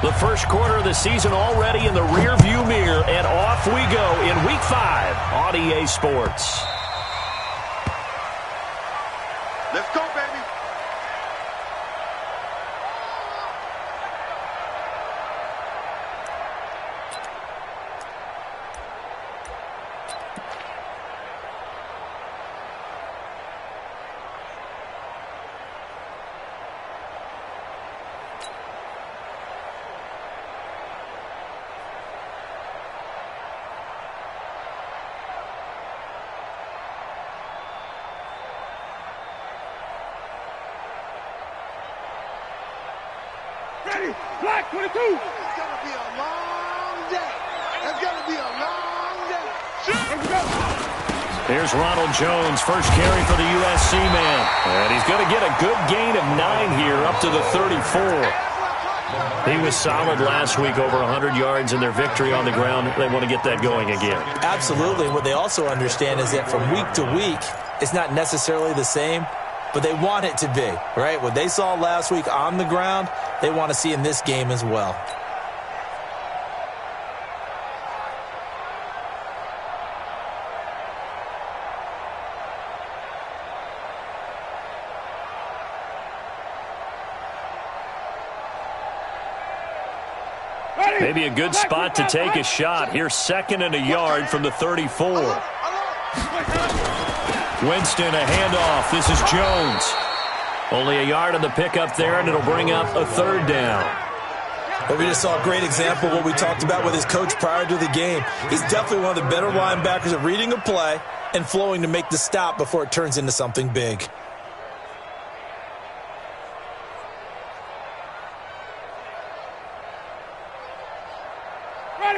The first quarter of the season already in the rearview mirror, and off we go in Week 5 on EA Sports. Let's go, baby. Black 22. It's going to be a long day. It's going to be a long day. Here's Ronald Jones, first carry for the USC man. And he's going to get a good gain of 9 here, up to the 34. He was solid last week, over 100 yards in their victory on the ground. They want to get that going again. Absolutely. And what they also understand is that from week to week, it's not necessarily the same, but they want it to be, right? What they saw last week on the ground, they want to see in this game as well. Maybe a good spot to take a shot. Here's 2nd and a yard from the 34. Winston, a handoff. This is Jones. Only a yard on the pickup there, and it'll bring up a 3rd down. But we just saw a great example of what we talked about with his coach prior to the game. He's definitely one of the better linebackers at reading a play and flowing to make the stop before it turns into something big.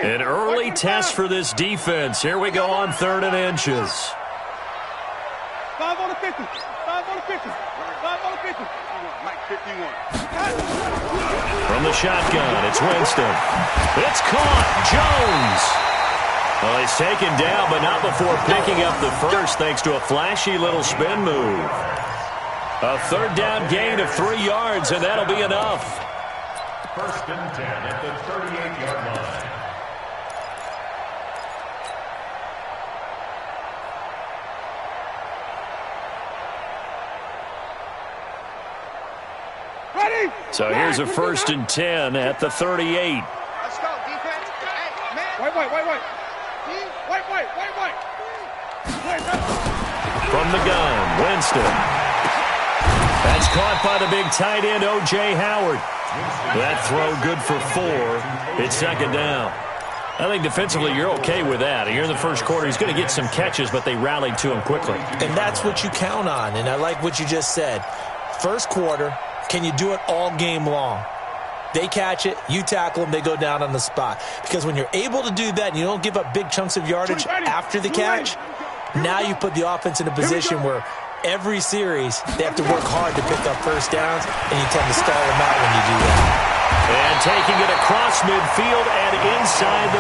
An early test for this defense. Here we go on 3rd and inches. 5 on the 50. 5 on the 50. 5 on the 50. Mike 51. From the shotgun, it's Winston. It's caught. Jones. Well, he's taken down, but not before picking up the first, thanks to a flashy little spin move. A 3rd down gain of 3 yards, and that'll be enough. 1st and 10 at the 38-yard line. So here's a 1st and 10 at the 38. Let's go, defense. Hey, man. White. From the gun, Winston. That's caught by the big tight end, O.J. Howard. That throw good for 4. It's 2nd down. I think defensively you're okay with that. Here in the first quarter, he's going to get some catches, but they rallied to him quickly. And that's what you count on, and I like what you just said. First quarter, can you do it all game long? They catch it, you tackle them, they go down on the spot. Because when you're able to do that and you don't give up big chunks of yardage after the catch, now you put the offense in a position where every series they have to work hard to pick up first downs, and you tend to stall them out when you do that. And taking it across midfield and inside the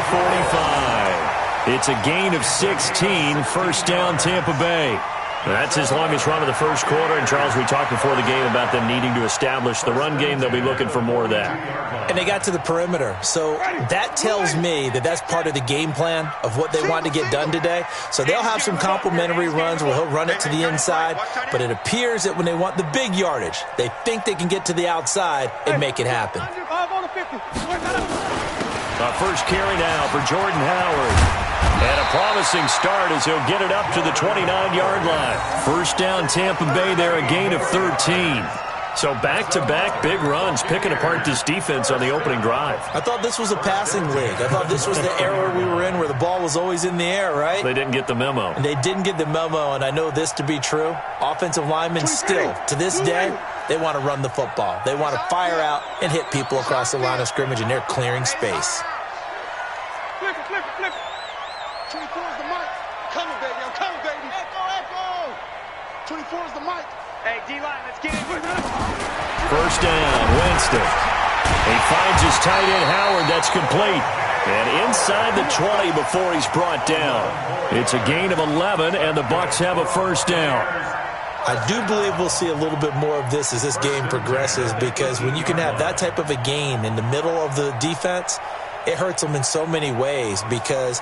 45. It's a gain of 16, 1st down Tampa Bay. That's his longest run of the first quarter. And, Charles, we talked before the game about them needing to establish the run game. They'll be looking for more of that. And they got to the perimeter. So that tells me that that's part of the game plan of what they want to get done today. So they'll have some complementary runs where he'll run it to the inside. But it appears that when they want the big yardage, they think they can get to the outside and make it happen. 5 on the 50. Our first carry now for Jordan Howard. And a promising start as he'll get it up to the 29-yard line. 1st down Tampa Bay there, a gain of 13. So back-to-back big runs, picking apart this defense on the opening drive. I thought this was a passing league. I thought this was the era we were in where the ball was always in the air, right? They didn't get the memo. And they didn't get the memo, and I know this to be true. Offensive linemen still, to this day, they want to run the football. They want to fire out and hit people across the line of scrimmage, and they're clearing space. Flip it. 24 is the mic. Coming, baby. I'm coming, baby. Echo. 24 is the mic. Hey, D-line, let's get it. 1st down, Winston. He finds his tight end, Howard. That's complete. And inside the 20 before he's brought down. It's a gain of 11, and the Bucs have a 1st down. I do believe we'll see a little bit more of this as this game progresses, because when you can have that type of a gain in the middle of the defense, it hurts them in so many ways, because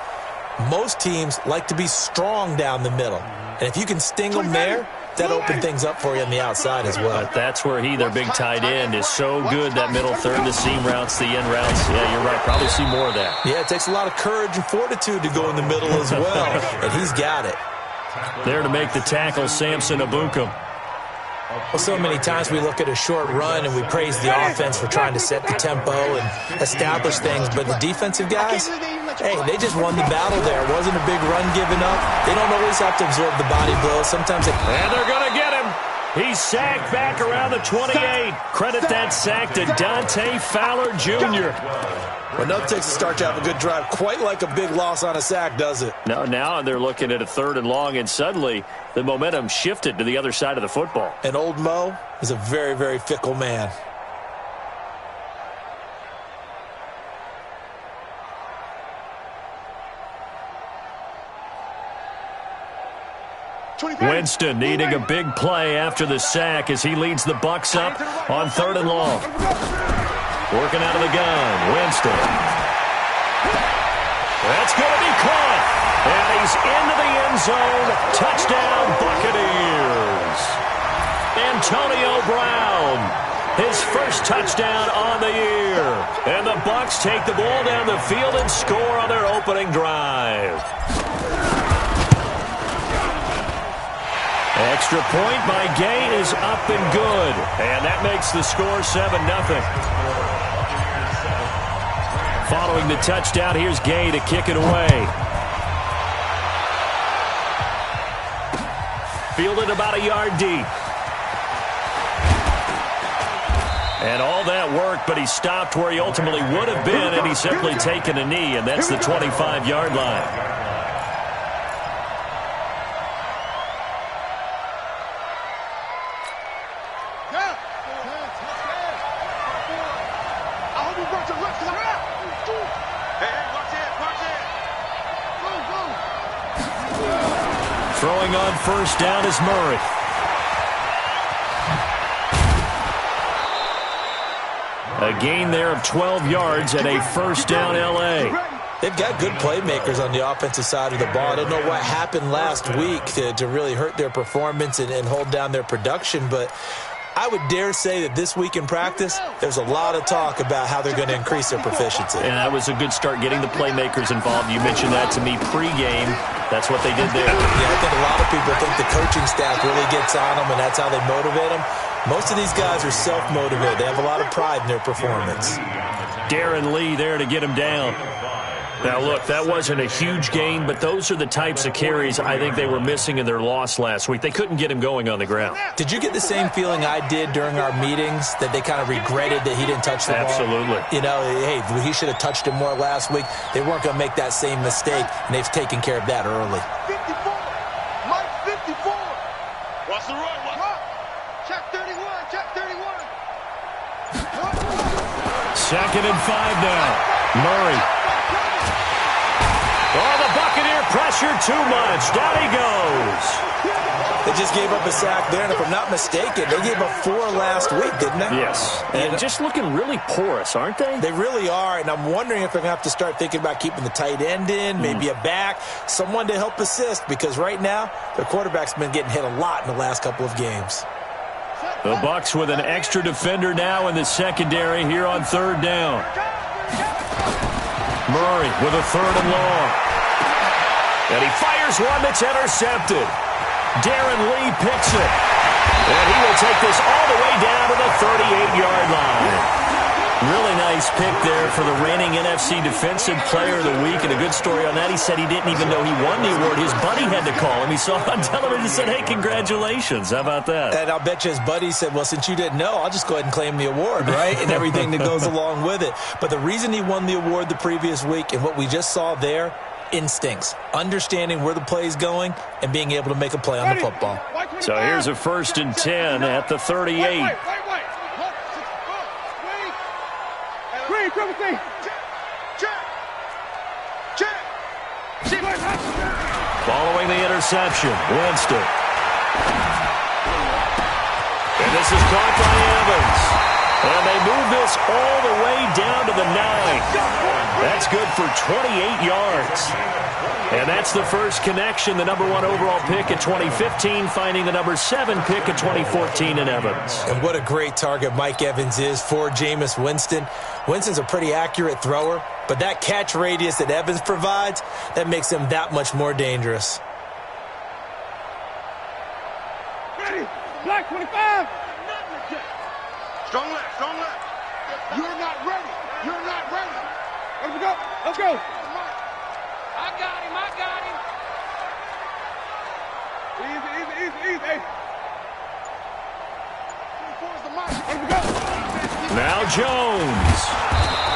most teams like to be strong down the middle. And if you can sting them there, that opens things up for you on the outside as well. But that's where their big tight end, is so good, that middle third, the seam routes, the end routes. Yeah, you're right. Probably see more of that. Yeah, it takes a lot of courage and fortitude to go in the middle as well, and he's got it. There to make the tackle, Samson Abukum. Well, so many times we look at a short run and we praise the offense for trying to set the tempo and establish things, but the defensive guys, hey, they just won the battle there. It wasn't a big run given up. They don't always have to absorb the body blows. Sometimes they... And they're going to get him. He's sacked back around the 28. Credit that sack to Dante Fowler Jr. Well, nothing takes a start to have a good drive. Quite like a big loss on a sack, does it? No, now they're looking at a 3rd and long, and suddenly the momentum shifted to the other side of the football. And old Mo is a very, very fickle man. Winston needing a big play after the sack as he leads the Bucs up on 3rd and long. Working out of the gun, Winston. That's going to be caught. And he's into the end zone. Touchdown, Buccaneers. Antonio Brown, his first touchdown on the year. And the Bucs take the ball down the field and score on their opening drive. Extra point by Gay is up and good. And that makes the score 7-0. Following the touchdown, here's Gay to kick it away. Fielded about a yard deep. And all that work, but he stopped where he ultimately would have been, and he's simply taken a knee, and that's the 25-yard line. Throwing on first down is Murray. A gain there of 12 yards and a first down L.A. They've got good playmakers on the offensive side of the ball. I don't know what happened last week to really hurt their performance and hold down their production, but I would dare say that this week in practice, there's a lot of talk about how they're going to increase their proficiency. And that was a good start, getting the playmakers involved. You mentioned that to me pregame. That's what they did there. Yeah, I think a lot of people think the coaching staff really gets on them, and that's how they motivate them. Most of these guys are self-motivated. They have a lot of pride in their performance. Darren Lee there to get him down. Now, look, that wasn't a huge gain, but those are the types of carries I think they were missing in their loss last week. They couldn't get him going on the ground. Did you get the same feeling I did during our meetings, that they kind of regretted that he didn't touch the ball? Absolutely. You know, hey, he should have touched it more last week. They weren't going to make that same mistake, and they've taken care of that early. 54. Mike 54. Watch the run. Check 31. Check 31. 2nd and 5 now. Murray. Oh, the Buccaneer pressure too much. Down he goes. They just gave up a sack there, and if I'm not mistaken, they gave up 4 last week, didn't they? Yes. And just looking really porous, aren't they? They really are, and I'm wondering if they're going to have to start thinking about keeping the tight end in, maybe a back, someone to help assist, because right now, their quarterback's been getting hit a lot in the last couple of games. The Bucs with an extra defender now in the secondary here on 3rd down. Murray with a 3rd and long. And he fires one that's intercepted. Darren Lee picks it. And he will take this all the way down to the 38-yard line. Really nice pick there for the reigning NFC Defensive Player of the Week. And a good story on that. He said he didn't even know he won the award. His buddy had to call him. He saw it on television and said, hey, congratulations. How about that? And I'll bet you his buddy said, well, since you didn't know, I'll just go ahead and claim the award, right? And everything that goes along with it. But the reason he won the award the previous week and what we just saw there, instincts, understanding where the play is going and being able to make a play on the football. So here's a 1st and 10 at the 38. Check. Following the interception, Winston. And this is caught by Evans. And they move this all the way down to the 9. That's good for 28 yards. And that's the first connection, the number 1 overall pick at 2015, finding the number 7 pick at 2014 in Evans. And what a great target Mike Evans is for Jameis Winston. Winston's a pretty accurate thrower, but that catch radius that Evans provides, that makes him that much more dangerous. Ready. Black 25. Strong left, strong left. You're not ready. You're not ready. Let's go. Let's go. I got him. I got him. Easy, easy, easy, easy. Hey. 24's the mic. Let's go. Now Jones.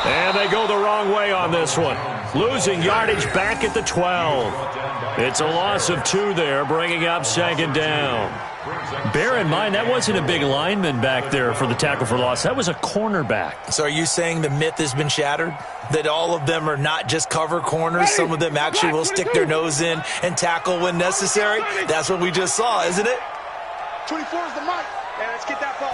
And they go the wrong way on this one. Losing yardage back at the 12. It's a loss of 2 there, bringing up 2nd down. Bear in mind, that wasn't a big lineman back there for the tackle for loss. That was a cornerback. So are you saying the myth has been shattered? That all of them are not just cover corners? Some of them actually will stick their nose in and tackle when necessary? That's what we just saw, isn't it? 24's the mic. Yeah, let's get that ball.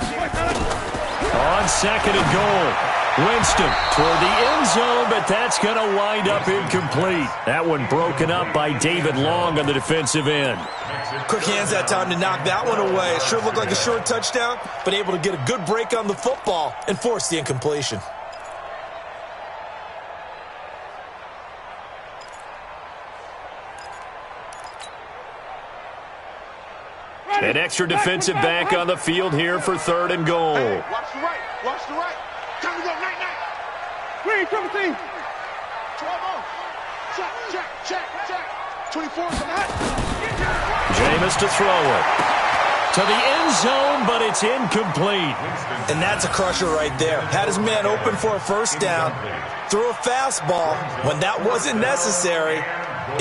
On 2nd and goal. Winston toward the end zone, but that's going to wind up incomplete. That one broken up by David Long on the defensive end. Quick hands that time to knock that one away. It sure looked like a short touchdown, but able to get a good break on the football and force the incompletion. An extra defensive back on the field here for 3rd and goal. Hey, watch the right. Watch the right. Time to go. Night, night. Green, 17. 12 on. Check, check, check, check. 24's the mic. Jameis to throw it. To the end zone, but it's incomplete. And that's a crusher right there. Had his man open for a first down. Threw a fastball when that wasn't necessary.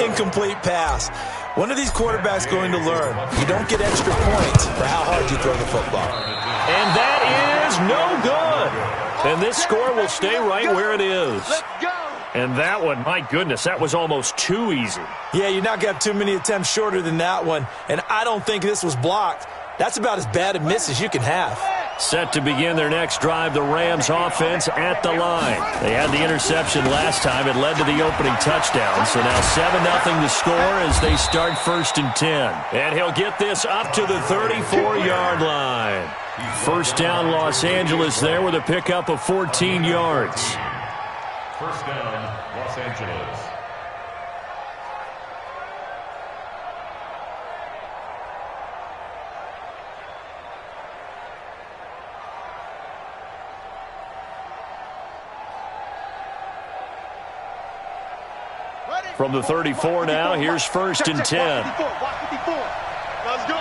Incomplete pass. One of these quarterbacks going to learn. You don't get extra points for how hard you throw the football. And that is no good. And this score will stay right where it is. Let's go. And that one, my goodness, that was almost too easy. Yeah, you're not going to have too many attempts shorter than that one. And I don't think this was blocked. That's about as bad a miss as you can have. Set to begin their next drive, the Rams offense at the line. They had the interception last time. It led to the opening touchdown. So now 7-0 to score as they start 1st and 10. And he'll get this up to the 34-yard line. First down, Los Angeles there with a pickup of 14 yards. First down, Los Angeles. From the 34 now, here's 1st and 10. Watch 54. Let's go.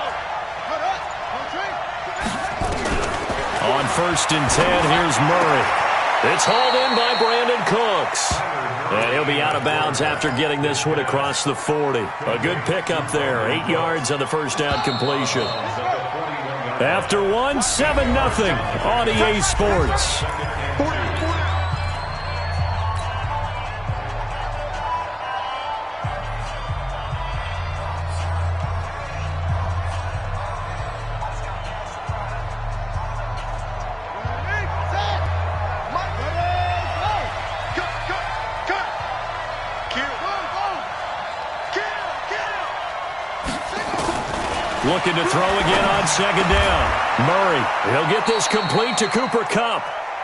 On 1st and 10, here's Murray. It's hauled in by Brandon Cooks. And he'll be out of bounds after getting this one across the 40. A good pickup there. 8 yards on the first down completion. After one, 7-0 on EA Sports. Looking to throw again on 2nd down. Murray, he'll get this complete to Cooper Kupp.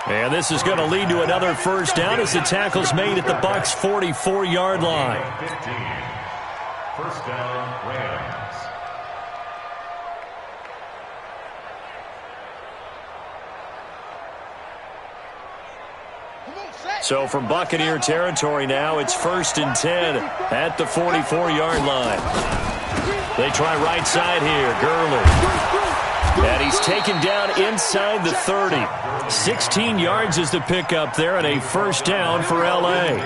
And this is going to lead to another first down as the tackle's made at the Bucs' 44-yard line. 15. First down, Rams. So from Buccaneer territory now, it's 1st and 10 at the 44-yard line. They try right side here, Gurley. And he's taken down inside the 30. 16 yards is the pickup there and a first down for L.A.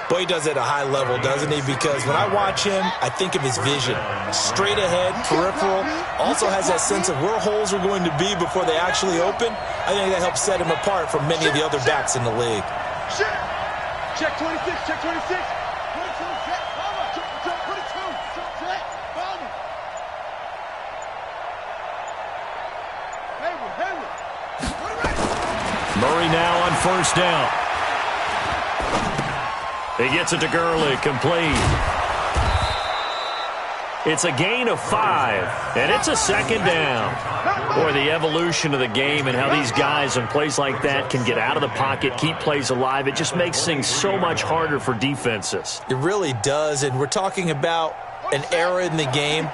Boy, he does it at a high level, doesn't he? Because when I watch him, I think of his vision. Straight ahead, peripheral. Also has that sense of where holes are going to be before they actually open. I think that helps set him apart from many of the other backs in the league. Check 26, check 26. 22, check. 22, check. Follow me. Murray now on first down. He gets it to Gurley, complete. It's a gain of 5, and it's a second down. Boy, the evolution of the game and how these guys in plays like that can get out of the pocket, keep plays alive, it just makes things so much harder for defenses. It really does, and we're talking about an era in the game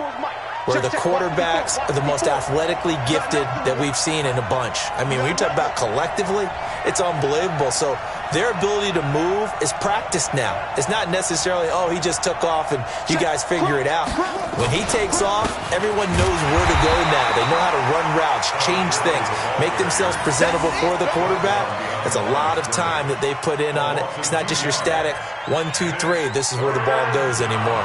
where the quarterbacks are the most athletically gifted that we've seen in a bunch. I mean, when you talk about collectively, it's unbelievable. So their ability to move is practiced now. It's not necessarily, oh, he just took off and you guys figure it out. When he takes off, everyone knows where to go now. They know how to run routes, change things, make themselves presentable for the quarterback. It's a lot of time that they put in on it. It's not just your static 1, 2, 3, this is where the ball goes anymore.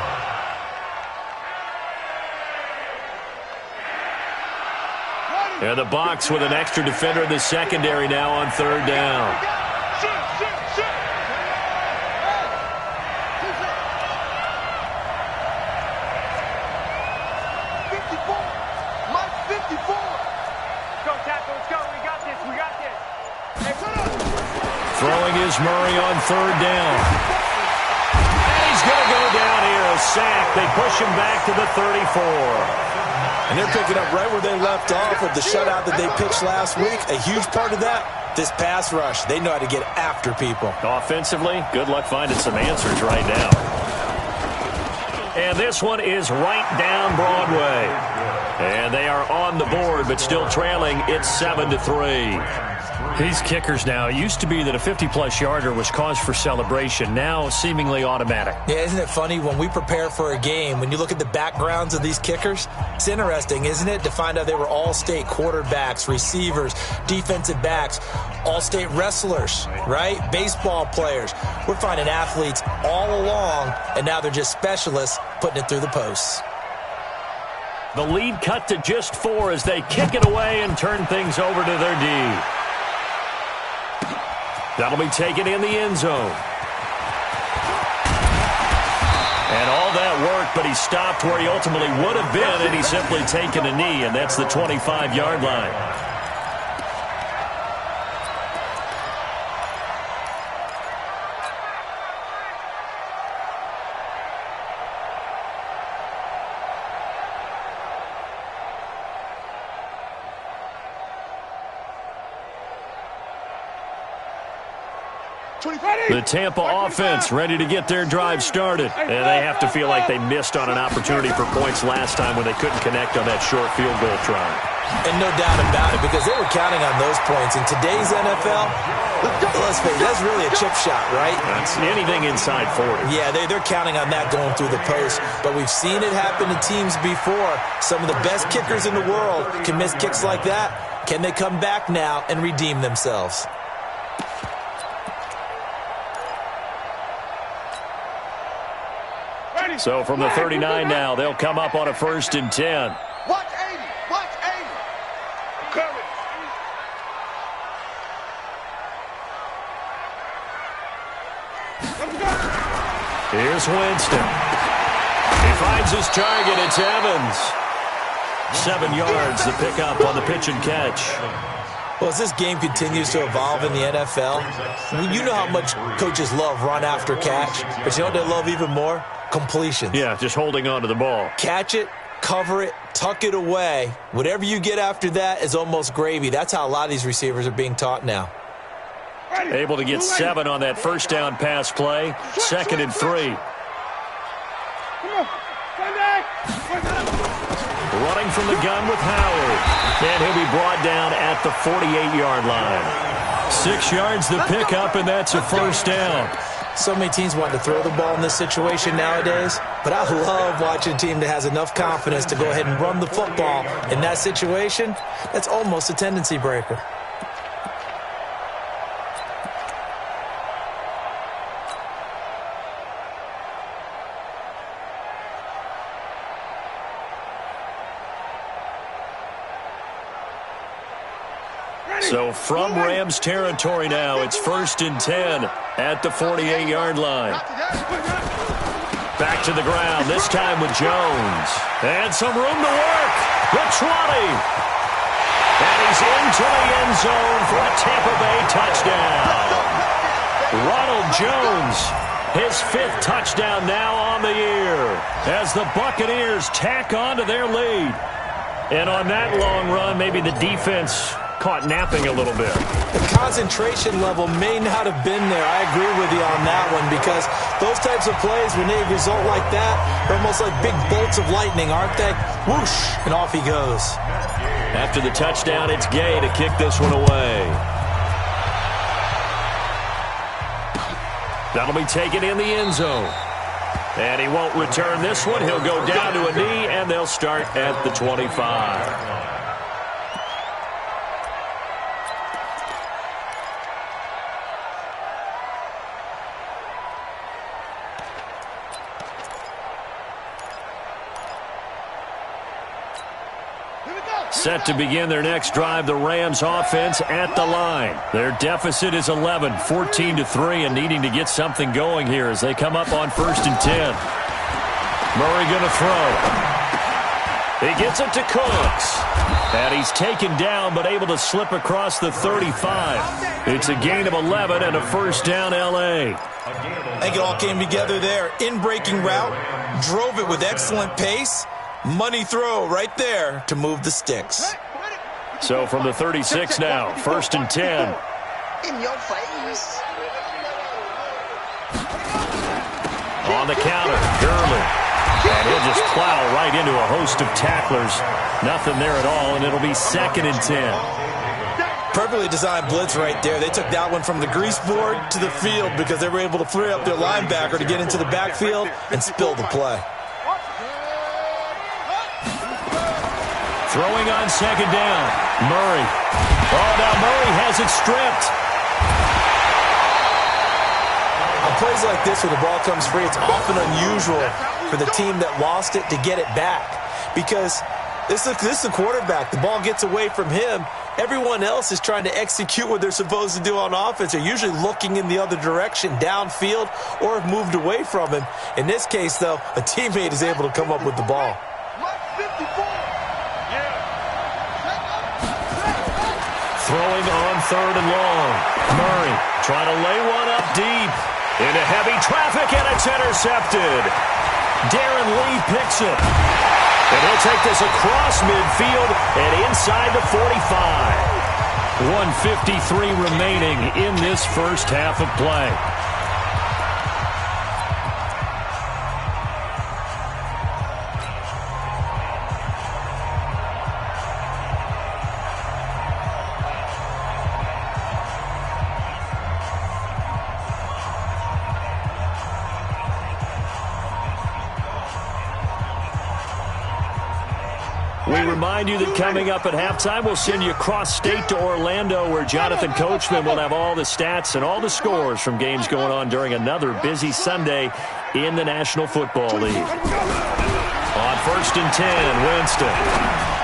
And the box with an extra defender in the secondary now on third down. Throwing is Murray on third down. And he's going to go down here, a sack. They push him back to the 34. And they're picking up right where they left off with the shutout that they pitched last week. A huge part of that, this pass rush. They know how to get after people. Offensively, good luck finding some answers right now. And this one is right down Broadway. And they are on the board, but still trailing. It's 7-3. These kickers now, it used to be that a 50-plus yarder was cause for celebration. Now, seemingly automatic. Yeah, isn't it funny? When we prepare for a game, when you look at the backgrounds of these kickers, it's interesting, isn't it, to find out they were all-state quarterbacks, receivers, defensive backs, all-state wrestlers, right? Baseball players. We're finding athletes all along, and now they're just specialists putting it through the posts. The lead cut to just 4 as they kick it away and turn things over to their D. That'll be taken in the end zone. And all that work, but he stopped where he ultimately would have been, and he's simply taken a knee, and that's the 25-yard line. The Tampa offense ready to get their drive started. And they have to feel like they missed on an opportunity for points last time when they couldn't connect on that short field goal try. And no doubt about it, because they were counting on those points. In today's NFL, let's face it, that's really a chip shot, right? That's anything inside 40. Yeah, they're counting on that going through the post. But we've seen it happen to teams before. Some of the best kickers in the world can miss kicks like that. Can they come back now and redeem themselves? So from the 39 now, they'll come up on a 1st and 10. Watch 80. Watch 80. Cover. Here's Winston. He finds his target. It's Evans. 7 yards to pick up on the pitch and catch. Well, as this game continues to evolve in the NFL, you know how much coaches love run after catch, but you know what they love even more? Completions. Yeah, just holding on to the ball. Catch it, cover it, tuck it away. Whatever you get after that is almost gravy. That's how a lot of these receivers are being taught now. Able to get 7 on that first down pass play. 2nd and 3. Running from the gun with Howard. And he'll be brought down at the 48-yard line. 6 yards the pickup, and that's a first down. So many teams want to throw the ball in this situation nowadays, but I love watching a team that has enough confidence to go ahead and run the football in that situation. That's almost a tendency breaker. So from Rams territory now, it's 1st and 10 at the 48-yard line. Back to the ground, this time with Jones. And some room to work. The 20. And he's into the end zone for a Tampa Bay Jones. His 5th touchdown now on the year as the Buccaneers tack on to their lead. And on that long run, maybe the defense caught napping a little bit. The concentration level may not have been there. I agree with you on that one because those types of plays, when they result like that, they're almost like big bolts of lightning, aren't they? Whoosh, and off he goes. After the touchdown, it's Gay to kick this one away. That'll be taken in the end zone. And he won't return this one. He'll go down to a knee, and they'll start at the 25. Set to begin their next drive, the Rams offense at the line. Their deficit is 11, 14-3, and needing to get something going here as they come up on 1st and 10. Murray going to throw. He gets it to Cooks. And he's taken down but able to slip across the 35. It's a gain of 11 and a first down L.A. I think it all came together there. In-breaking route, drove it with excellent pace. Money throw right there to move the sticks. So from the 36 now, 1st and 10. In your face. On the counter, Gurley. And he'll just plow right into a host of tacklers. Nothing there at all, and it'll be 2nd and 10. Perfectly designed blitz right there. They took that one from the grease board to the field because they were able to free up their linebacker to get into the backfield and spill the play. Throwing on 2nd down. Murray. Oh, now Murray has it stripped. On plays like this where the ball comes free, it's often unusual for the team that lost it to get it back because this is the quarterback. The ball gets away from him. Everyone else is trying to execute what they're supposed to do on offense. They're usually looking in the other direction, downfield, or have moved away from him. In this case, though, a teammate is able to come up with the ball. Throwing on 3rd and long. Murray trying to lay one up deep. Into heavy traffic, and it's intercepted. Darren Lee picks it. And he'll take this across midfield and inside the 45. 1:53 remaining in this first half of play. We remind you that coming up at halftime, we'll send you cross-state to Orlando, where Jonathan Coachman will have all the stats and all the scores from games going on during another busy Sunday in the National Football League. On 1st and 10, Winston.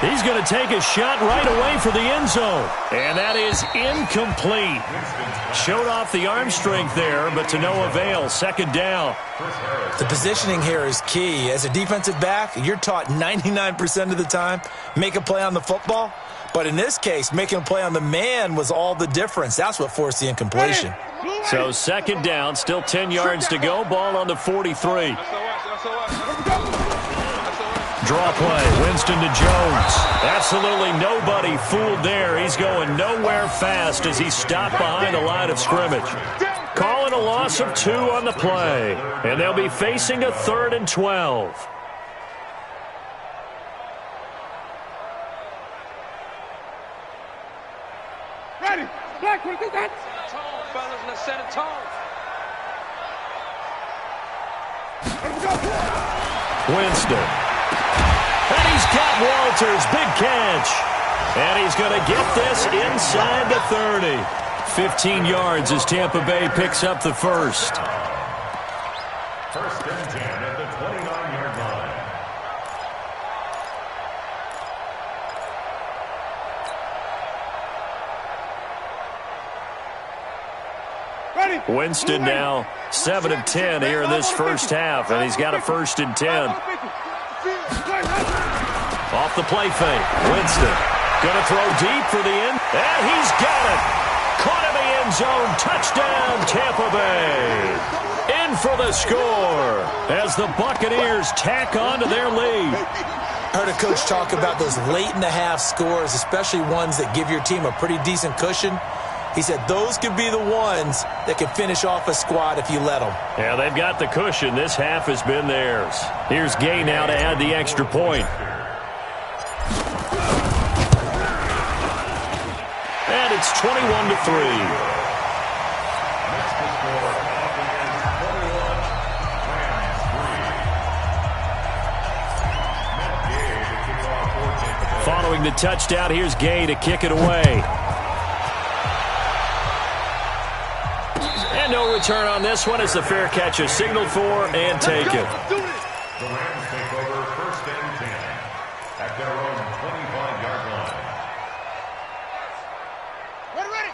He's going to take a shot right away for the end zone. And that is incomplete. Showed off the arm strength there, but to no avail. 2nd down. The positioning here is key. As a defensive back, you're taught 99% of the time, make a play on the football. But in this case, making a play on the man was all the difference. That's what forced the incompletion. So 2nd down, still 10 yards to go. Ball on the 43. Draw play, Winston to Jones. Absolutely nobody fooled there. He's going nowhere fast as he stopped behind the line of scrimmage. Calling a loss of 2 on the play. And they'll be facing a 3rd and 12. Ready. Black, what is that? Tone, fellas, let's set a tone. Winston. And he's got Walters. Big catch. And he's going to get this inside the 30. 15 yards as Tampa Bay picks up the first. 1st and 10 at the 29-yard line. Ready. Winston now 7 of 10 here in this first half, and he's got a 1st and 10. Off the play fake, Winston going to throw deep for the end, and he's got it. Caught in the end zone. Touchdown, Tampa Bay. In for the score as the Buccaneers tack on to their lead. I heard a coach talk about those late-in-the-half scores, especially ones that give your team a pretty decent cushion. He said those could be the ones that can finish off a squad if you let them. Yeah, they've got the cushion. This half has been theirs. Here's Gay now to add the extra point. And it's 21-3. Following the touchdown, here's Gay to kick it away. And no return on this one as the fair catch is signaled for and taken. The Rams take over 1st and 10 at their own 25-yard line.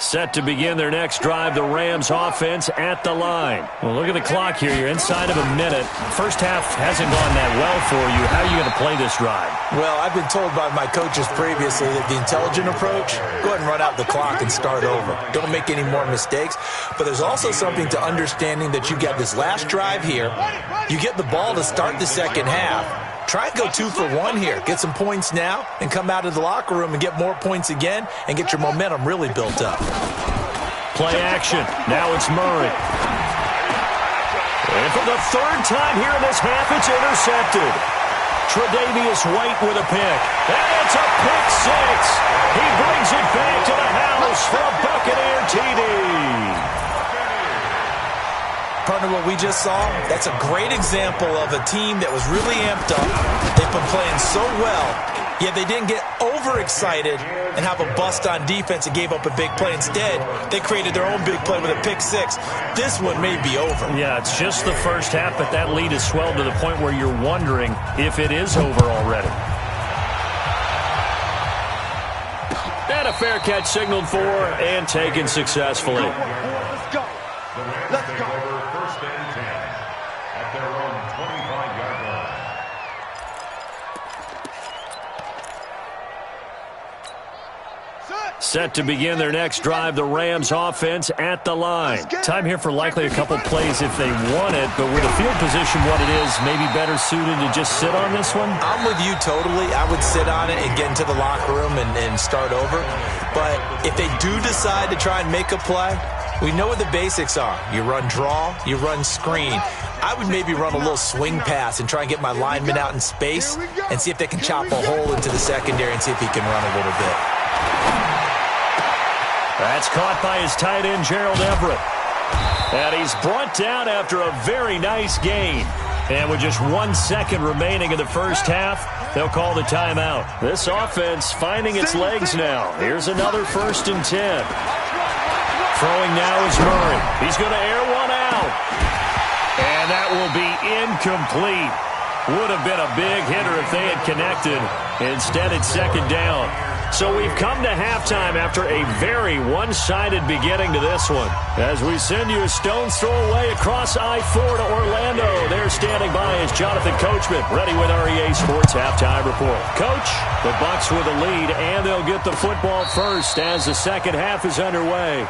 Set to begin their next drive, the Rams offense at the line. Well, look at the clock here. You're inside of a minute. First half hasn't gone that well for you. How are you going to play this drive? Well, I've been told by my coaches previously that the intelligent approach, go ahead and run out the clock and start over. Don't make any more mistakes. But there's also something to understanding that you got this last drive here. You get the ball to start the second half. Try and go 2 for 1 here. Get some points now and come out of the locker room and get more points again and get your momentum really built up. Play action. Now it's Murray. And for the third time here in this half, it's intercepted. Tre'Davious White with a pick. And it's a pick six. He brings it back to the house for a Buccaneer TD. Partner, what we just saw, that's a great example of a team that was really amped up. They've been playing so well, yet they didn't get overexcited and have a bust on defense and gave up a big play. Instead, they created their own big play with a pick six. This one may be over. Yeah, it's just the first half, but that lead has swelled to the point where you're wondering if it is over already. And a fair catch signaled for and taken successfully. Let's go. Let's go. At their own 25-yard line. Set to begin their next drive, the Rams offense at the line. Time here for likely a couple plays if they want it, but with the field position what it is, maybe better suited to just sit on this one? I'm with you totally. I would sit on it and get into the locker room and start over. But if they do decide to try and make a play, we know what the basics are. You run draw, you run screen. I would maybe run a little swing pass and try and get my lineman out in space and see if they can chop a hole into the secondary and see if he can run a little bit. That's caught by his tight end, Gerald Everett. And he's brought down after a very nice gain. And with just 1 second remaining in the first half, they'll call the timeout. This offense finding its legs now. Here's another 1st and 10. Throwing now is Murray. He's going to air one out. And that will be incomplete. Would have been a big hitter if they had connected. Instead, it's 2nd down. So we've come to halftime after a very one-sided beginning to this one. As we send you a stone's throw away across I-4 to Orlando. There standing by is Jonathan Coachman, ready with our EA Sports Halftime Report. Coach, the Bucs with a lead, and they'll get the football first as the second half is underway.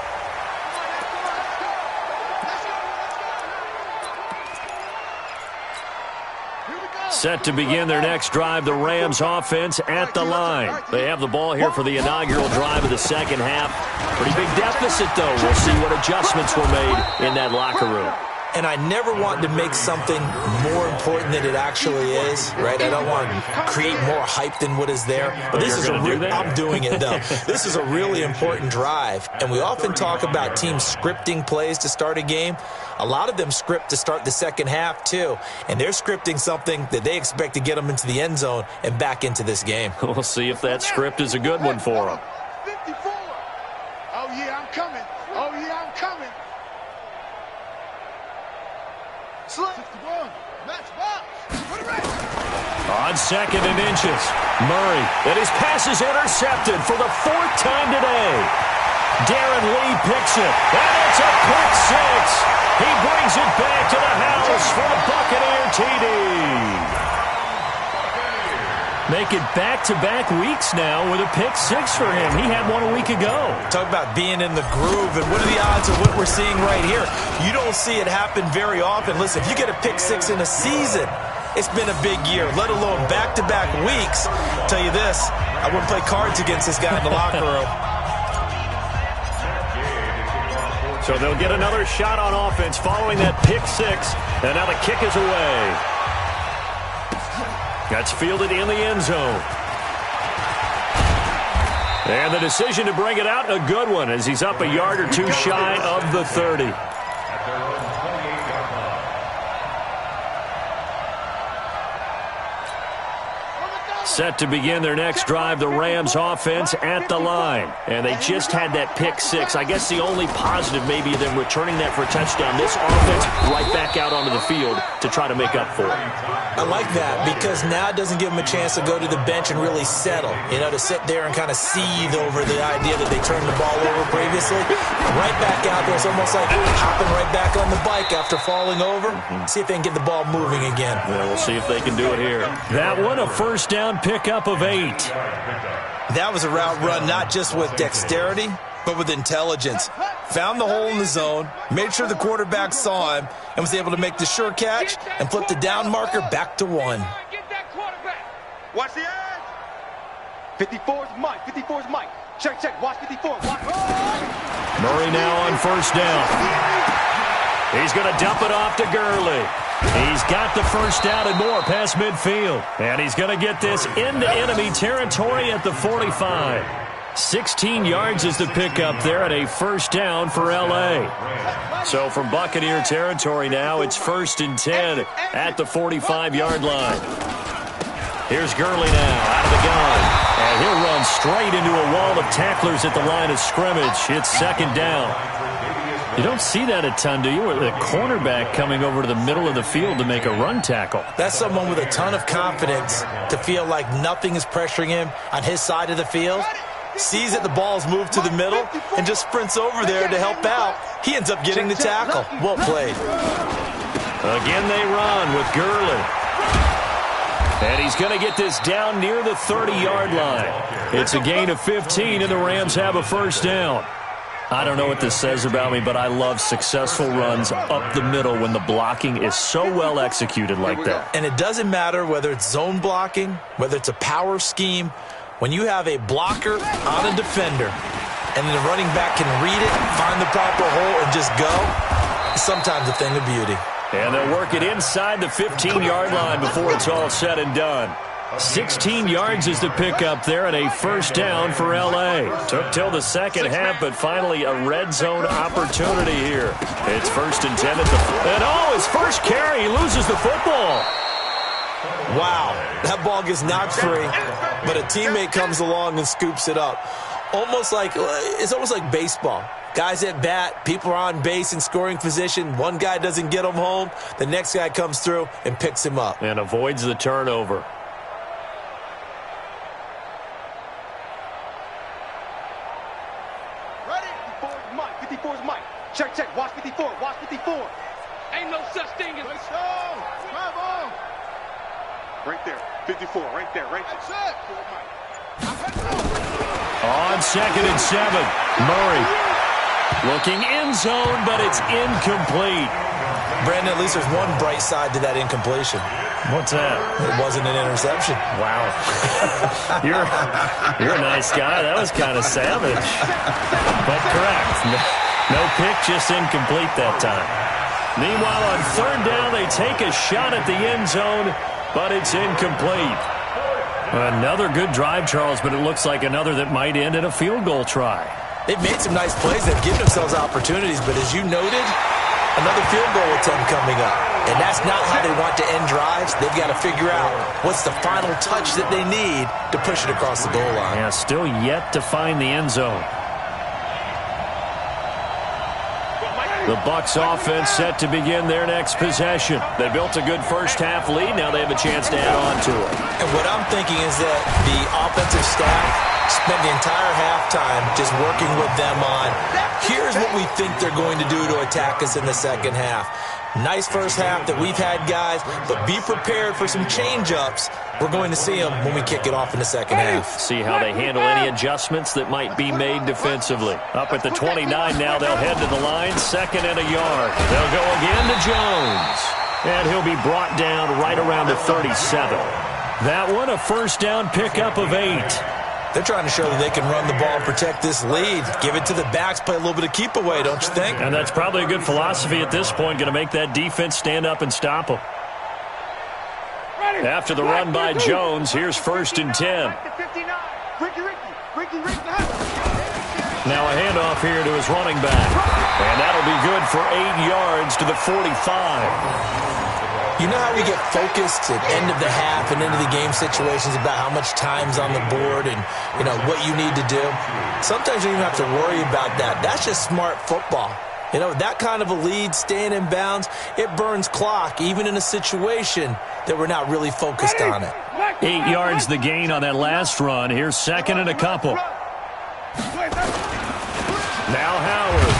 Set to begin their next drive, the Rams offense at the line. They have the ball here for the inaugural drive of the second half. Pretty big deficit, though. We'll see what adjustments were made in that locker room. And I never want to make something more important than it actually is, right? I don't want to create more hype than what is there. But this is I'm doing it, though. This is a really important drive. And we often talk about teams scripting plays to start a game. A lot of them script to start the second half, too. And they're scripting something that they expect to get them into the end zone and back into this game. We'll see if that script is a good one for them. 54. Oh, yeah, I'm coming. Oh, yeah, I'm coming. Slick. 61. Match box. Put it right. On 2nd and inches, Murray. And his pass is intercepted for the 4th time today. Darren Lee picks it. And it's a pick six. He brings it back to the house for the Buccaneer TD. Make it back-to-back weeks now with a pick six for him. He had one a week ago. Talk about being in the groove, and what are the odds of what we're seeing right here? You don't see it happen very often. Listen, if you get a pick six in a season, it's been a big year, let alone back-to-back weeks. I'll tell you this, I wouldn't play cards against this guy in the locker room. So they'll get another shot on offense following that pick six, and now the kick is away. That's fielded in the end zone. And the decision to bring it out, a good one, as he's up a yard or two shy of the 30. Set to begin their next drive, the Rams offense at the line. And they just had that pick six. I guess the only positive maybe them returning that for a touchdown. This offense right back out onto the field to try to make up for it. I like that because now it doesn't give them a chance to go to the bench and really settle. You know, to sit there and kind of seethe over the idea that they turned the ball over previously. Right back out there. It's almost like hopping right back on the bike after falling over. See if they can get the ball moving again. Yeah, we'll see if they can do it here. That one, a first down pickup of 8. That was a route run not just with dexterity, but with intelligence. Found the hole in the zone, made sure the quarterback saw him, and was able to make the sure catch and flip the down marker back to 1. Watch the edge. 54 is Mike. 54 is Mike. Check, check. Watch 54. Watch. Murray now on first down. He's going to dump it off to Gurley. He's got the first down and more past midfield. And he's going to get this into enemy territory at the 45. 16 yards is the pickup there at a first down for L.A. So from Buccaneer territory now, it's 1st and 10 at the 45-yard line. Here's Gurley now out of the gun. And he'll run straight into a wall of tacklers at the line of scrimmage. It's 2nd down. You don't see that a ton, do you? With a cornerback coming over to the middle of the field to make a run tackle. That's someone with a ton of confidence to feel like nothing is pressuring him on his side of the field. Sees that the ball's moved to the middle and just sprints over there to help out. He ends up getting the tackle. Well played. Again they run with Gurley. And he's going to get this down near the 30-yard line. It's a gain of 15, and the Rams have a first down. I don't know what this says about me, but I love successful runs up the middle when the blocking is so well executed like that. And it doesn't matter whether it's zone blocking, whether it's a power scheme. When you have a blocker on a defender and the running back can read it, find the proper hole, and just go, it's sometimes a thing of beauty. And they'll work it inside the 15-yard line before it's all said and done. 16 yards is the pickup there and a first down for L.A. Took till the second half, but finally a red zone opportunity here. It's 1st and 10 at the... And his first carry, he loses the football. Wow, that ball gets knocked free, but a teammate comes along and scoops it up. It's almost like baseball. Guys at bat, people are on base in scoring position. One guy doesn't get him home. The next guy comes through and picks him up. And avoids the turnover. Check, check. Watch 54. Watch 54. Ain't no such thing as... Right there. 54. Right there. Right there. On 2nd and 7. Murray looking end zone, but it's incomplete. Brandon, at least there's one bright side to that incompletion. What's that? It wasn't an interception. Wow. You're a nice guy. That was kind of savage. But correct. No pick, just incomplete that time. Meanwhile, on 3rd down, they take a shot at the end zone, but it's incomplete. Another good drive, Charles, but it looks like another that might end in a field goal try. They've made some nice plays. They've given themselves opportunities, but as you noted, another field goal attempt coming up. And that's not how they want to end drives. They've got to figure out what's the final touch that they need to push it across the goal line. Yeah, still yet to find the end zone. The Bucs offense set to begin their next possession. They built a good first half lead. Now they have a chance to add on to it. And what I'm thinking is that the offensive staff Spent the entire halftime just working with them on, here's what we think they're going to do to attack us in the second half. Nice first half that we've had, guys, but be prepared for some change-ups. We're going to see them when we kick it off in the second half. See how they handle any adjustments that might be made defensively. Up at the 29 now, they'll head to the line, 2nd and a yard. They'll go again to Jones, and he'll be brought down right around the 37. That one, a first down pickup of 8. They're trying to show that they can run the ball and protect this lead. Give it to the backs, play a little bit of keep away, don't you think? And that's probably a good philosophy at this point, going to make that defense stand up and stop them. After the run by Jones, here's 1st and 10. Now a handoff here to his running back. And that'll be good for 8 yards to the 45. You know how we get focused at end of the half and into the game situations about how much time's on the board and, you know, what you need to do? Sometimes you don't even have to worry about that. That's just smart football. You know, that kind of a lead, staying in bounds, it burns clock, even in a situation that we're not really focused on it. 8 yards the gain on that last run. Here's 2nd and a couple. Now Howard.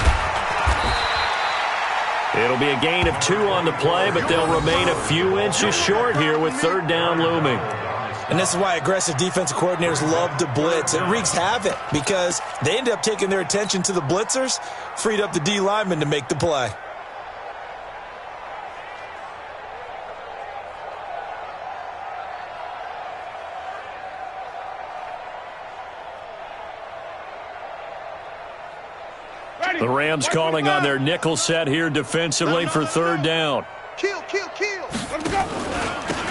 It'll be a gain of 2 on the play, but they'll remain a few inches short here with 3rd down looming. And this is why aggressive defensive coordinators love to blitz. It wreaks havoc because they end up taking their attention to the blitzers, freed up the D lineman to make the play. The Rams calling on their nickel set here defensively for 3rd down. Kill.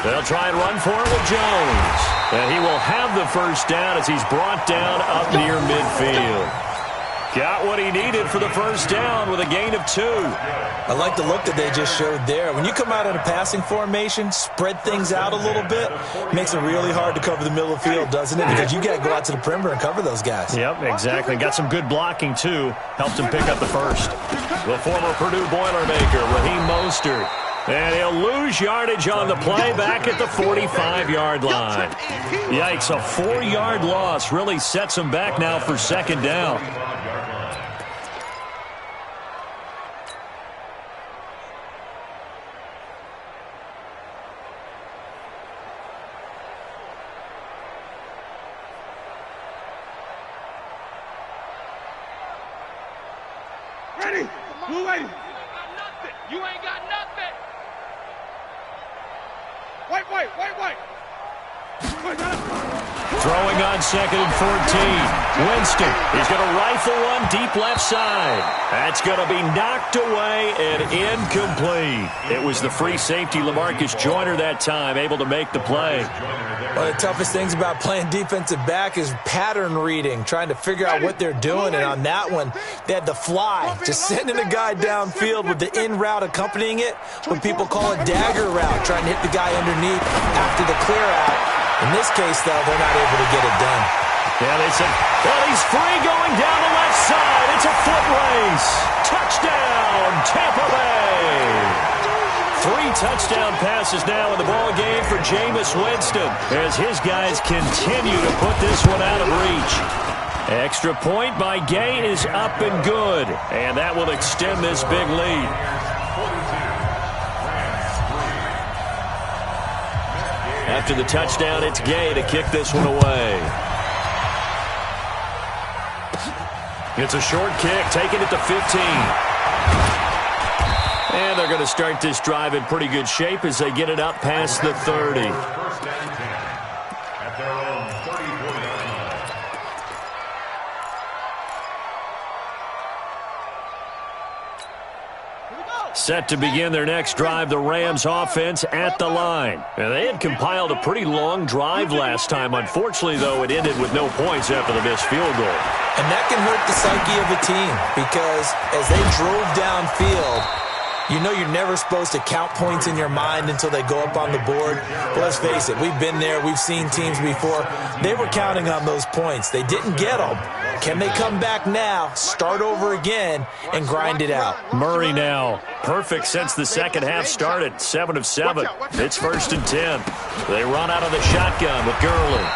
They'll try and run for it with Jones. And he will have the first down as he's brought down up near midfield. Got what he needed for the first down with a gain of 2. I like the look that they just showed there. When you come out in a passing formation, spread things out a little bit, makes it really hard to cover the middle of the field, doesn't it? Because you got to go out to the perimeter and cover those guys. Yep, exactly. Got some good blocking, too. Helped him pick up the first. The former Purdue Boilermaker, Raheem Mostert. And he'll lose yardage on the play back at the 45-yard line. Yikes, a 4-yard loss really sets him back now for 2nd down. Ready? Move ready. You ain't got nothing. Wait. Throwing on 2nd and 14. Winston, he's going to rifle one deep left side. That's going to be knocked away and incomplete. It was the free safety LaMarcus Joyner that time, able to make the play. One of the toughest things about playing defensive back is pattern reading, trying to figure out what they're doing. And on that one, they had the fly, just sending a guy downfield with the in route accompanying it, what people call a dagger route, trying to hit the guy underneath after the clear out. In this case, though, they're not able to get it done. Yeah, they said, well, he's free going down the left side. It's a foot race. Touchdown, Tampa Bay. 3 touchdown passes now in the ball game for Jameis Winston as his guys continue to put this one out of reach. Extra point by Gay is up and good, and that will extend this big lead. After the touchdown, it's Gay to kick this one away. It's a short kick, taking it to 15. And they're going to start this drive in pretty good shape as they get it up past the 30. First down and 10 at their own 34-yard line. Set to begin their next drive, the Rams offense at the line. And they had compiled a pretty long drive last time. Unfortunately, though, it ended with no points after the missed field goal. And that can hurt the psyche of a team because as they drove downfield, you know you're never supposed to count points in your mind until they go up on the board. But let's face it, we've been there. We've seen teams before. They were counting on those points. They didn't get them. Can they come back now, start over again, and grind it out? Murray now, perfect since the second half started. 7 of 7. It's 1st and 10. They run out of the shotgun with Gurley.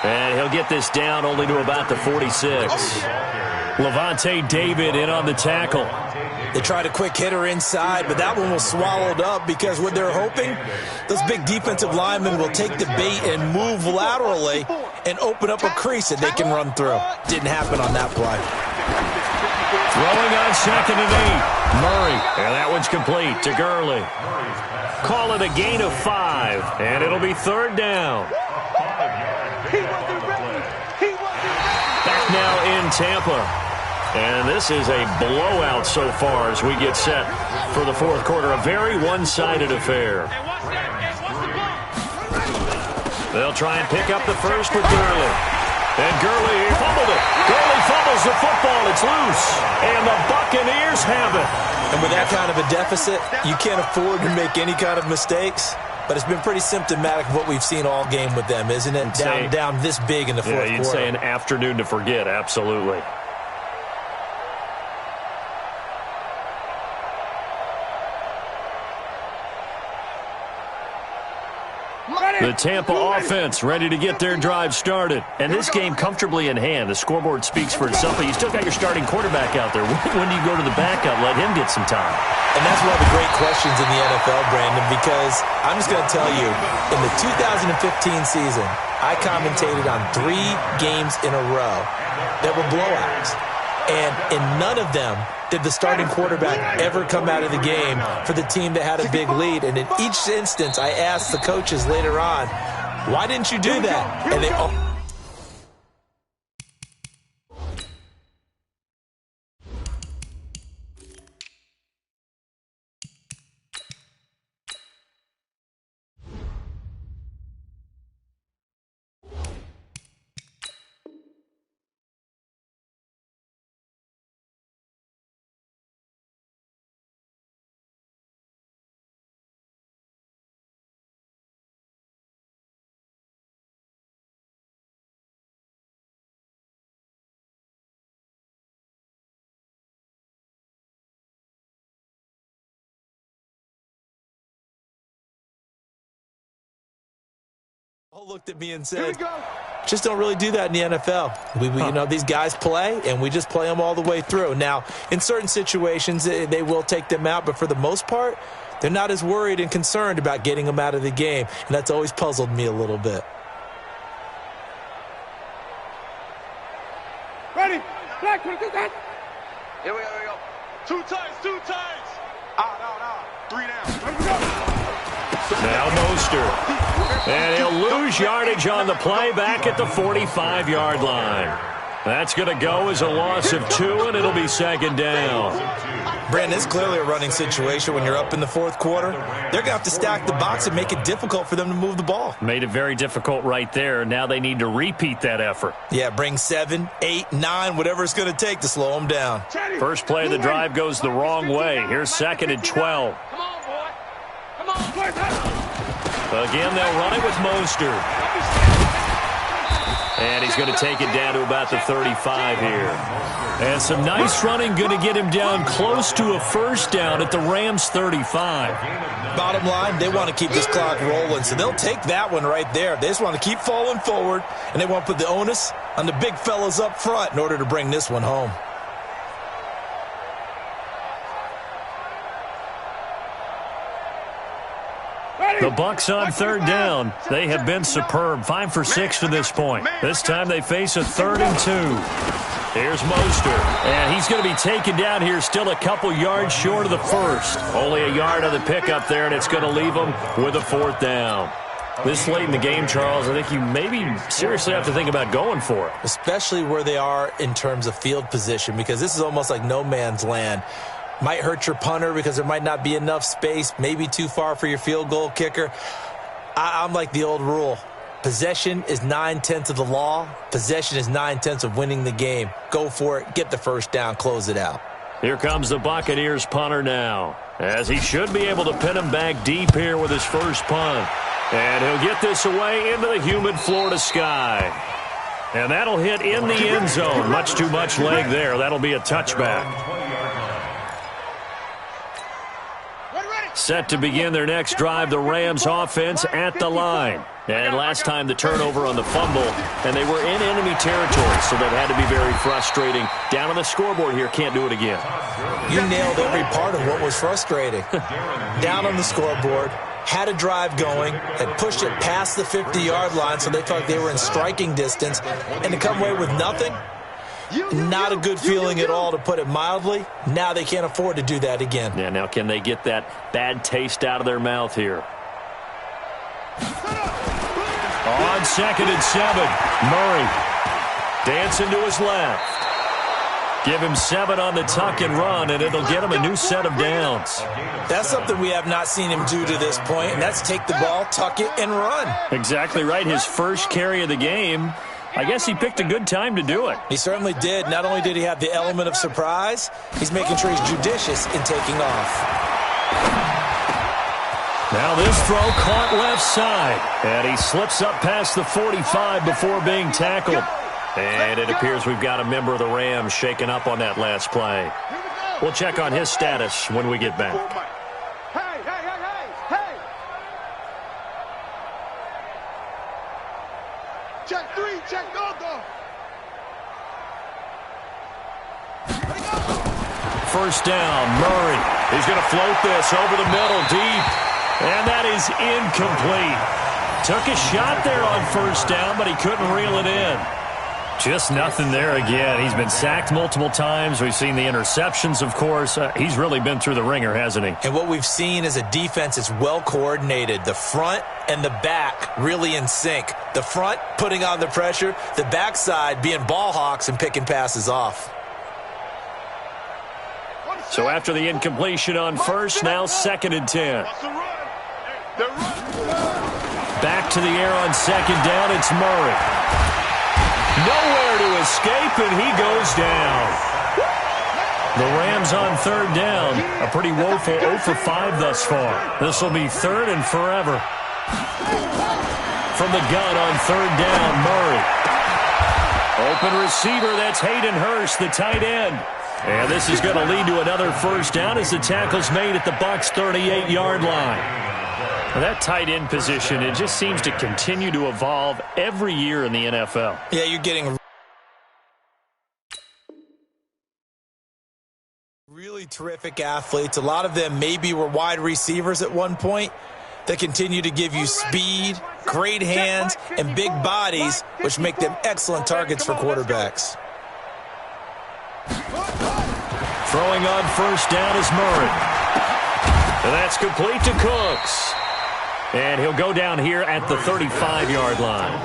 And he'll get this down only to about the 46. Levante David in on the tackle. They tried a quick hitter inside, but that one was swallowed up because what they're hoping, those big defensive linemen will take the bait and move laterally and open up a crease that they can run through. Didn't happen on that play. Throwing on 2nd and 8. Murray. And that one's complete to Gurley. Call it a gain of 5, and it'll be 3rd down. Back now in Tampa. And this is a blowout so far as we get set for the 4th quarter. A very one-sided affair. They'll try and pick up the first with Gurley. And Gurley fumbled it. Gurley fumbles the football. It's loose. And the Buccaneers have it. And with that kind of a deficit, you can't afford to make any kind of mistakes. But it's been pretty symptomatic of what we've seen all game with them, isn't it? Down this big in the 4th quarter. Yeah, you'd say an afternoon to forget. Absolutely. The Tampa offense ready to get their drive started. And this game comfortably in hand. The scoreboard speaks for itself, but you still got your starting quarterback out there. When do you go to the backup? Let him get some time. And that's one of the great questions in the NFL, Brandon, because I'm just going to tell you, in the 2015 season, I commentated on 3 games in a row that were blowouts. And in none of them did the starting quarterback ever come out of the game for the team that had a big lead. And in each instance, I asked the coaches later on, why didn't you do that? And they all... looked at me and said, just don't really do that in the NFL. You know, these guys play, and we just play them all the way through. Now, in certain situations, they will take them out, but for the most part, they're not as worried and concerned about getting them out of the game, and that's always puzzled me a little bit. Ready? Black, here we go. Here we go. 2 times. No. 3 down. Here we go. Now Mostert. And he'll lose yardage on the play back at the 45-yard line. That's going to go as a loss of 2, and it'll be 2nd down. Brandon, it's clearly a running situation when you're up in the 4th quarter. They're going to have to stack the box and make it difficult for them to move the ball. Made it very difficult right there. Now they need to repeat that effort. Yeah, bring 7, 8, 9, whatever it's going to take to slow them down. First play of the drive goes the wrong way. Here's 2nd and 12. Come on, boy. Come on. Again, they'll run it with Mostert. And he's going to take it down to about the 35 here. And some nice running going to get him down close to a first down at the Rams' 35. Bottom line, they want to keep this clock rolling, so they'll take that one right there. They just want to keep falling forward, and they want to put the onus on the big fellas up front in order to bring this one home. The Bucs on 3rd down. They have been superb. 5 for 6 to this point. This time they face a 3rd and 2. Here's Mostert. And he's going to be taken down here still a couple yards short of the first. Only a yard on the pickup there, and it's going to leave him with a 4th down. This late in the game, Charles, I think you maybe seriously have to think about going for it. Especially where they are in terms of field position, because this is almost like no man's land. Might hurt your punter because there might not be enough space, maybe too far for your field goal kicker. I'm like the old rule. Possession is 9/10 of the law. Possession is 9/10 of winning the game. Go for it. Get the first down. Close it out. Here comes the Buccaneers punter now, as he should be able to pin him back deep here with his first punt. And he'll get this away into the humid Florida sky. And that'll hit in the end zone. Much too much leg there. That'll be a touchback. Set to begin their next drive, the Rams offense at the line. And last time the turnover on the fumble, and they were in enemy territory, so that had to be very frustrating. Down on the scoreboard here, can't do it again. You nailed every part of what was frustrating. Down on the scoreboard, had a drive going, had pushed it past the 50-yard line, so they felt like they were in striking distance, and to come away with nothing, not a good feeling at all, to put it mildly. Now they can't afford to do that again. Yeah, now can they get that bad taste out of their mouth here? On 2nd and 7, Murray dancing to his left. Give him 7 on the tuck and run, and it'll get him a new set of downs. That's something we have not seen him do to this point, and that's take the ball, tuck it, and run. Exactly right. His first carry of the game. I guess he picked a good time to do it. He certainly did. Not only did he have the element of surprise, he's making sure he's judicious in taking off. Now this throw caught left side, and he slips up past the 45 before being tackled. And it appears we've got a member of the Rams shaken up on that last play. We'll check on his status when we get back. Hey, hey, hey, hey, hey! Check 3, check go. First down, Murray. He's going to float this over the middle, deep. And that is incomplete. Took a shot there on first down, but he couldn't reel it in. Just nothing there again. He's been sacked multiple times. We've seen the interceptions, of course. He's really been through the ringer, hasn't he? And what we've seen is a defense that's well coordinated. The front and the back really in sync. The front putting on the pressure, the backside being ball hawks and picking passes off. So after the incompletion on first, now 2nd and 10. Back to the air on 2nd down, it's Murray. Nowhere to escape, and he goes down. The Rams on 3rd down. A pretty woeful 0 for 5 thus far. This will be 3rd and forever. From the gun on 3rd down, Murray. Open receiver, that's Hayden Hurst, the tight end. And this is going to lead to another first down as the tackle's made at the Bucs' 38-yard line. Well, that tight end position, it just seems to continue to evolve every year in the NFL. Yeah, you're getting really terrific athletes. A lot of them maybe were wide receivers at one point. They continue to give you speed, great hands, and big bodies, which make them excellent targets for quarterbacks. Throwing on first down is Murray. And that's complete to Cooks. And he'll go down here at the 35-yard line.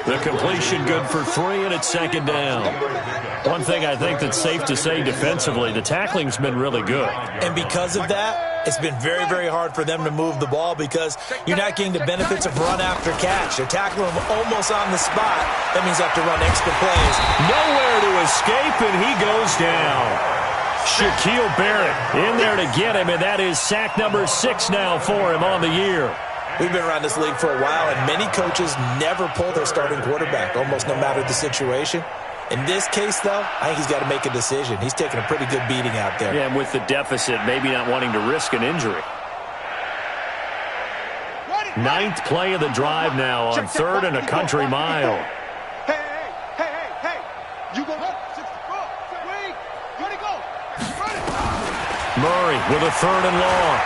The completion good for 3, and it's 2nd down. One thing I think that's safe to say defensively, the tackling's been really good. And because of that, it's been very, very hard for them to move the ball because you're not getting the benefits of run after catch. They're tackling him almost on the spot. That means you have to run extra plays. Nowhere to escape, and he goes down. Shaquille Barrett in there to get him, and that is sack number 6 now for him on the year. We've been around this league for a while, and many coaches never pull their starting quarterback, almost no matter the situation. In this case, though, I think he's got to make a decision. He's taking a pretty good beating out there. Yeah, and with the deficit, maybe not wanting to risk an injury. 9th play of the drive now on 3rd and a country mile. Hey. You go. Wait. Ready, go. Murray with a 3rd and long.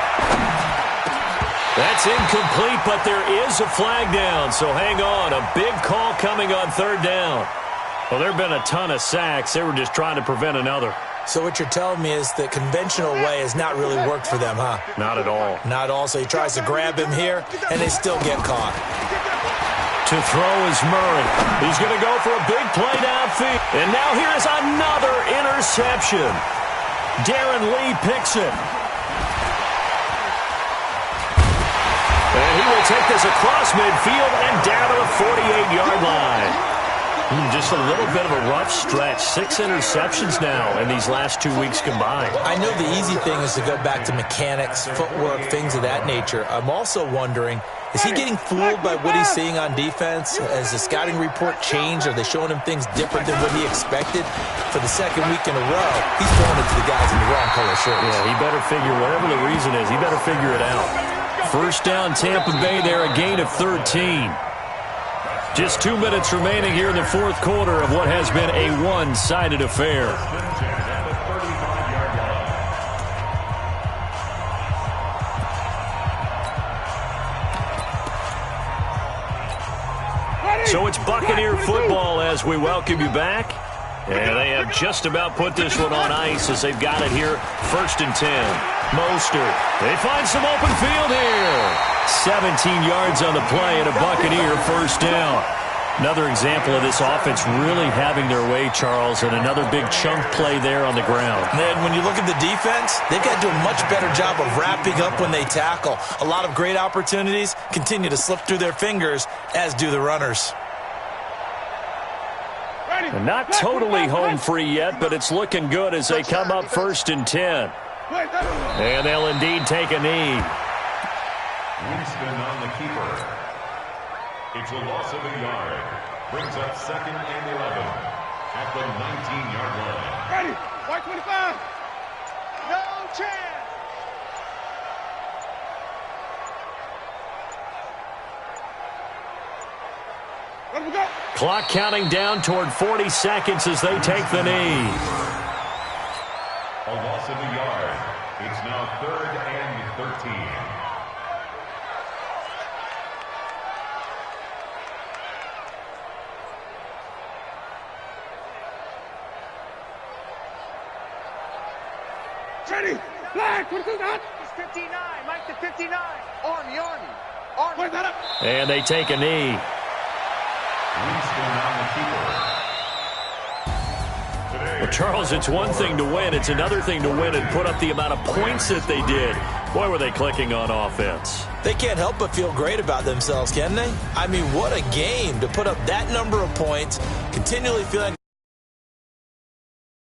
That's incomplete, but there is a flag down, so hang on. A big call coming on 3rd down. Well, there have been a ton of sacks. They were just trying to prevent another. So what you're telling me is the conventional way has not really worked for them, huh? Not at all. Not at all. So he tries to grab him here, and they still get caught. To throw is Murray. He's going to go for a big play downfield. And now here is another interception. Darren Lee picks it. And he will take this across midfield and down to the 48-yard line. Just a little bit of a rough stretch. 6 interceptions now in these last 2 weeks combined. I know the easy thing is to go back to mechanics, footwork, things of that nature. I'm also wondering, Is he getting fooled by what he's seeing on defense? Has the scouting report changed? Are they showing him things different than what he expected? For the second week in a row, he's throwing it to the guys in the wrong color shirts. Yeah, he better figure, whatever the reason is, he better figure it out. First down, Tampa Bay there, a gain of 13. Just 2 minutes remaining here in the fourth quarter of what has been a one-sided affair. So it's Buccaneer football as we welcome you back. And they have just about put this one on ice as they've got it here. 1st and 10. Mostert. They find some open field here. 17 yards on the play and a Buccaneer first down. Another example of this offense really having their way, Charles, and another big chunk play there on the ground. And when you look at the defense, they've got to do a much better job of wrapping up when they tackle. A lot of great opportunities continue to slip through their fingers, as do the runners. And not totally home free yet, but it's looking good as they come up 1st and 10. And they'll indeed take a knee. Winston on the keeper. It's a loss of a yard. Brings up 2nd and 11 at the 19-yard line. Ready. White 25. No chance. Let him go. Clock counting down toward 40 seconds as they take the knee. A loss of a yard. It's now 3rd and 13. Ready. Flag. 22 out. It's 59. Mike to 59. Army. Point that up. And they take a knee. Winston on the keeper. Well, Charles, it's one thing to win. It's another thing to win and put up the amount of points that they did. Boy, were they clicking on offense. They can't help but feel great about themselves, can they? I mean, what a game to put up that number of points, continually feeling